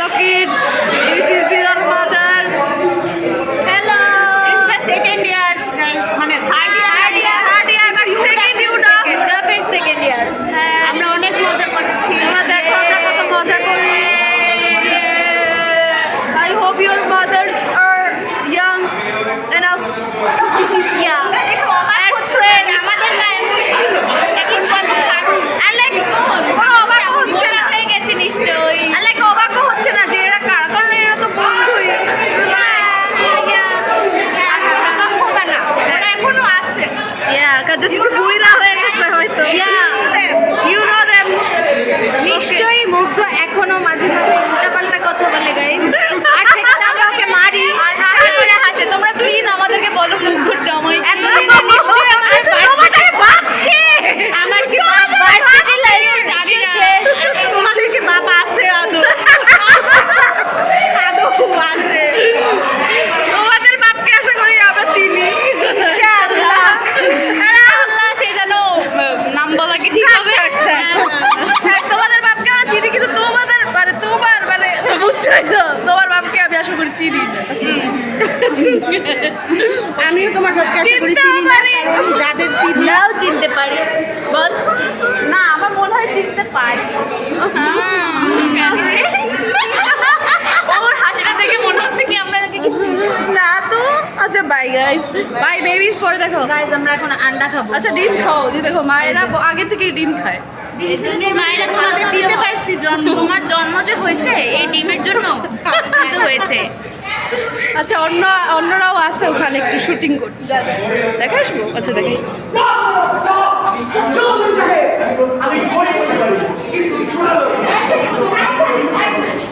Hello kids, this is your mother. Hello. It's the second year, guys. মানে third year, but second you know. UDAF-এর second year. হ্যাঁ, আমরা অনেক মজা করছি। তোমরা দেখো আমরা কত মজা করি। I hope your mothers are young enough. Yeah. And friends. আমাদের না এমন ছিল। এখন কত কারণ। আর like কোনো অবাক হচ্ছে না। হয়ে গেছে নিশ্চয়ই। আর like অবাক হচ্ছে না যে এরা কার, কারণ এরা তো বন্ধুই। আচ্ছা, অবাক হবে না। ওরা এখনো আছে। just একটু বুইড়া হয়ে গেছে হয়তো। You know them. নিশ্চয়ই মুগ্ধ এখনো মাঝে মাঝে উল্টাপাল্টা কথা বলে গাইস আর সেটা আমরা ওকে মারি আর হাসি করে হাসে তোমরা প্লিজ আমাদেরকে বলো মুগ্ধর জামাই এতদিন নিশ্চয়ই তোমাদের বাপ কে? আমার কি বাপ ভার্সিটি লাইফে জানি না তোমাদের কি বাপ আছে আদৌ? আদৌ আছে। তোমাদের বাপকে আশা করি আমরা চিনি ইনশাআল্লাহ। আল্লাহ সে যেন নাম বলা কি ঠিক হবে হ্যাঁ, তোমাদের বাপকে আমরা চিনি, কিন্তু তোমাদের মানে তোমার মানে বুঝছই তো, তোমার বাপকে আমি আশা করি চিনি না। আমিও তোমার বাপকে আশা করি চিনতেও চিনি না পারি। কারণ যাদের চিনি নাও চিনতে পারি বল না আমার মনে হয় চিনতে পারি ওর হাসিটা দেখে মনে হচ্ছে কি আমরা নাকি কিছু চিনি না তো। আচ্ছা বাই গাইস, বাই বেবিস। পরে দেখো গাইস আমরা এখন আন্ডা খাবো আচ্ছা ডিম খাও, যে দেখো মায়েরা আগে থেকেই ডিম খায়। এজন্যই মায়েরা তোমাদের দিতে পারছি জন্ম তোমার জন্ম যে হয়েছে এই ডিমের জন্য কিন্তু হয়েছে আচ্ছা অন্যরাও আছে ওখানে একটু শুটিং করছে, দেখে আসবো। আচ্ছা দেখি আমি